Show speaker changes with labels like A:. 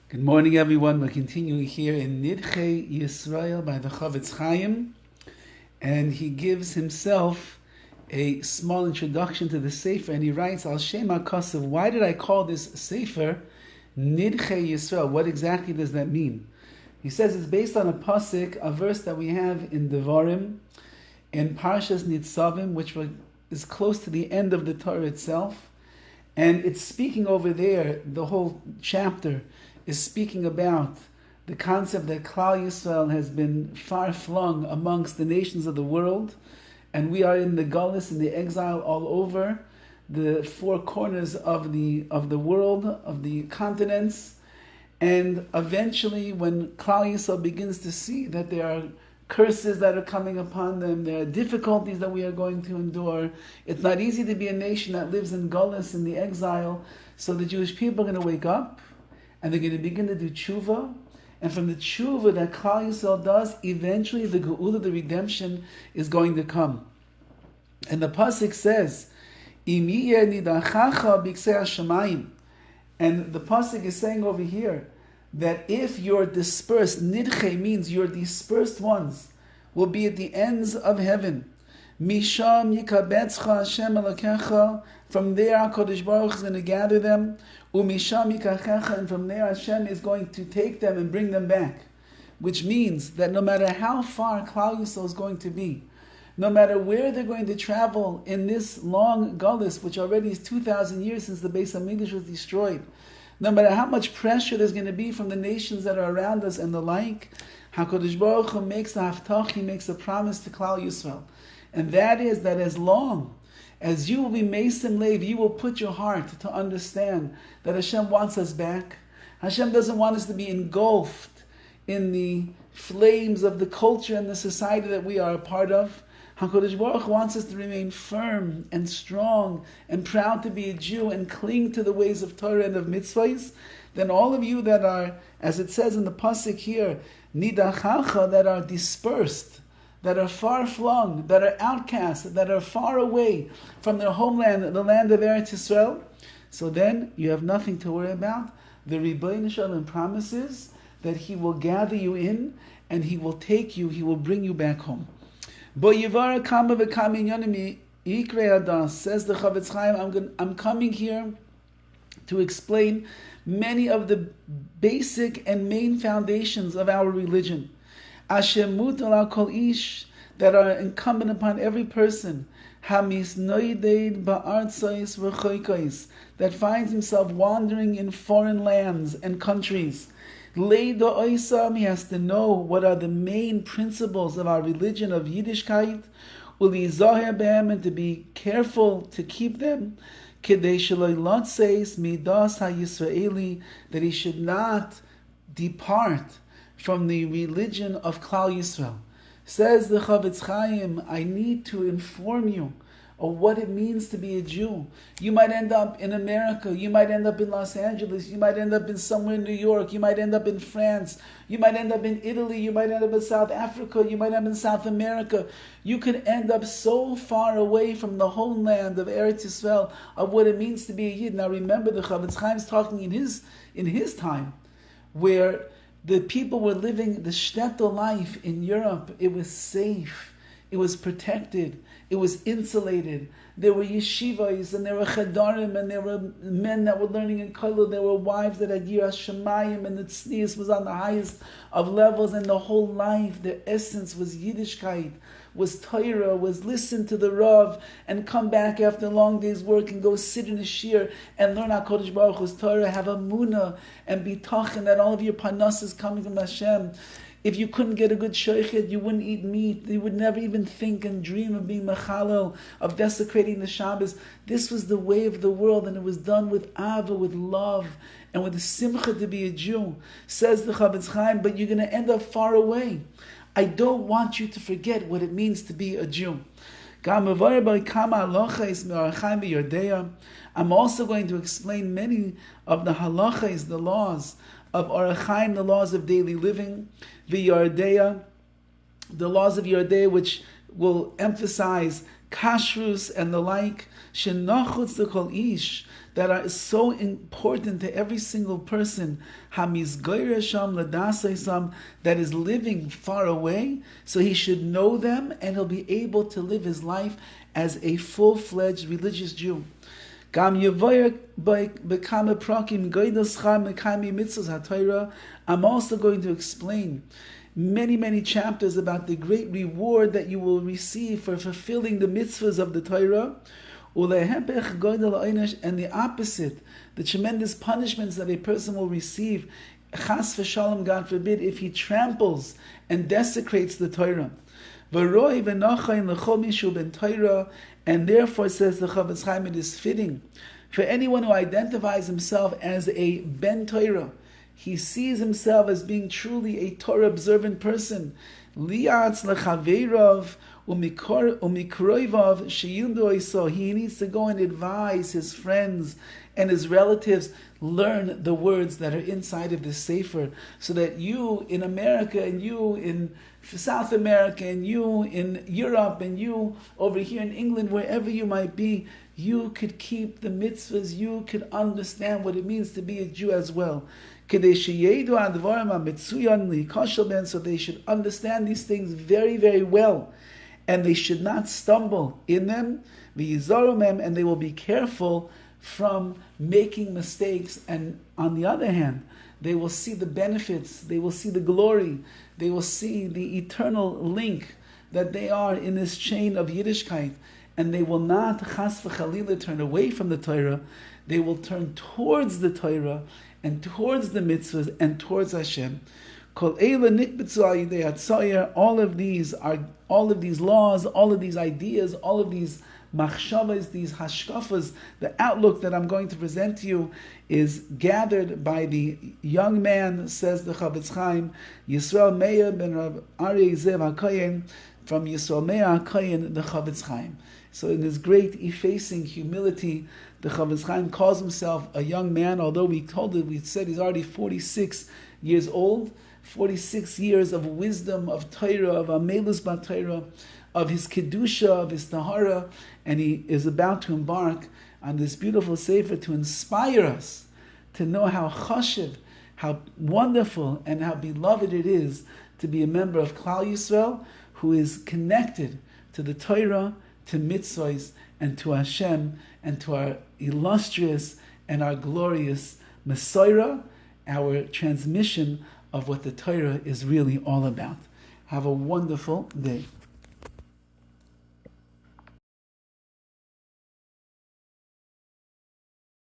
A: Good morning, everyone. We're continuing here in NIDCHEI YISRAEL by the Horowitz, and he gives himself a small introduction to the Sefer, and he writes, Al Shem HaKosav, why did I call this Sefer NIDCHEI YISRAEL? What exactly does that mean? He says it's based on a pasuk, a verse that we have in Devarim, in Parshas Nitzavim, which is close to the end of the Torah itself, and it's speaking over there, the whole chapter is speaking about the concept that Klal Yisrael has been far-flung amongst the nations of the world, and we are in the Galus, in the exile all over the four corners of the world, of the continents, and eventually when Klal Yisrael begins to see that there are curses that are coming upon them, there are difficulties that we are going to endure, it's not easy to be a nation that lives in Galus, in the exile, so the Jewish people are going to wake up, and they're going to begin to do tshuva. And from the tshuva that Klal Yisrael does, eventually the geula, the redemption, is going to come. And the pasuk says, Im yeh nidachacha b'ksei hashamayim. And the pasuk is saying over here that if you're dispersed, nidchei means your dispersed ones will be at the ends of heaven. Misham yikabetzcha Hashem Elokecha. From there, HaKadosh Baruch is going to gather them. Umisham yikachecha, and from there Hashem is going to take them and bring them back. Which means that no matter how far Klal Yisrael is going to be, no matter where they're going to travel in this long Galus, which already is 2,000 years since the Beis HaMikdash was destroyed, no matter how much pressure there's going to be from the nations that are around us and the like, HaKadosh Baruch Hu makes the haftach, he makes a promise to Klal Yisrael. And that is that as long as you will be Mesim Lev, you will put your heart to understand that Hashem wants us back. Hashem doesn't want us to be engulfed in the flames of the culture and the society that we are a part of. HaKadosh Baruch Hu wants us to remain firm and strong and proud to be a Jew and cling to the ways of Torah and of mitzvahs. Then all of you that are, as it says in the pasuk here, nidachacha, that are dispersed, that are far-flung, that are outcast, that are far away from their homeland, the land of Eretz Yisrael, so then you have nothing to worry about. The Ribbono Shel Olam promises that He will gather you in, and He will take you, He will bring you back home. Says the Horowitz, I'm coming here to explain many of the basic and main foundations of our religion, that are incumbent upon every person, that finds himself wandering in foreign lands and countries. He has to know what are the main principles of our religion of Yiddishkeit, and to be careful to keep them, that he should not depart from the religion of Klal Yisrael. Says the Horowitz, I need to inform you of what it means to be a Jew. You might end up in America, you might end up in Los Angeles, you might end up in somewhere in New York, you might end up in France, you might end up in Italy, you might end up in South Africa, you might end up in South America. You could end up so far away from the homeland of Eretz Yisrael, of what it means to be a Yid. Now remember, the Horowitz is talking in his time, where the people were living the shtetl life in Europe. It was safe. It was protected. It was insulated. There were yeshivas, and there were chadarim, and there were men that were learning in kollel. There were wives that had yiras shamayim, and the tznius was on the highest of levels, and the whole life, the essence was Yiddishkeit, was Torah, was listen to the Rav, and come back after a long day's work and go sit in a shir and learn HaKadosh Baruch Hu's Torah, have a munah, and be tachin that all of your panas is coming from Hashem. If you couldn't get a good shochet, you wouldn't eat meat. You would never even think and dream of being mechalel, of desecrating the Shabbos. This was the way of the world, and it was done with ava, with love, and with the simcha to be a Jew. Says the Horowitz, but you're going to end up far away. I don't want you to forget what it means to be a Jew. I'm also going to explain many of the halachas, the laws of Orach Chaim, the laws of daily living, the laws of Yardea, which will emphasize kashrus, and the like, shenachutz l'kol ish, that are so important to every single person, hamizgoyre sham ladasei sam, that is living far away, so he should know them, and he'll be able to live his life as a full-fledged religious Jew. Gam yevoyer bekame prakim goydel schar mekaymi mitzvos haTorah. I'm also going to explain many chapters about the great reward that you will receive for fulfilling the mitzvahs of the Torah, and the opposite, the tremendous punishments that a person will receive, chas v'shalom, God forbid, if he tramples and desecrates the Torah. And therefore, says the Chofetz Chaim, it is fitting for anyone who identifies himself as a ben Torah, he sees himself as being truly a Torah observant person. Liatz lechaveirav umikroivav sheyildu, so he needs to go and advise his friends and his relatives, learn the words that are inside of this sefer, so that you in America, and you in South America, and you in Europe, and you over here in England, wherever you might be, you could keep the mitzvahs, you could understand what it means to be a Jew as well. So they should understand these things very well, and they should not stumble in them, and they will be careful from making mistakes. And on the other hand, they will see the benefits, they will see the glory, they will see the eternal link that they are in this chain of Yiddishkeit, and they will not chas v'chalila turn away from the Torah. They will turn towards the Torah and towards the mitzvahs and towards Hashem. All of these laws, all of these ideas, all of these machshavas, these hashkafas, the outlook that I'm going to present to you is gathered by the young man, says the Chofetz Chaim, YISRAEL Meir ben Rav Aryeh Zev HaKohen, from YISRAEL Meir HaKohen, the Chofetz Chaim. So in his great effacing humility, the Chofetz Chaim calls himself a young man, although we said he's already 46 years old, 46 years of wisdom, of Torah, of Amelus B'Torah, of his Kedusha, of his Tahara, and he is about to embark on this beautiful sefer to inspire us to know how chashiv, how wonderful, and how beloved it is to be a member of Klal Yisrael, who is connected to the Torah, to mitzvahs, and to Hashem, and to our illustrious and our glorious Messiah, our transmission of what the Torah is really all about. Have a wonderful day.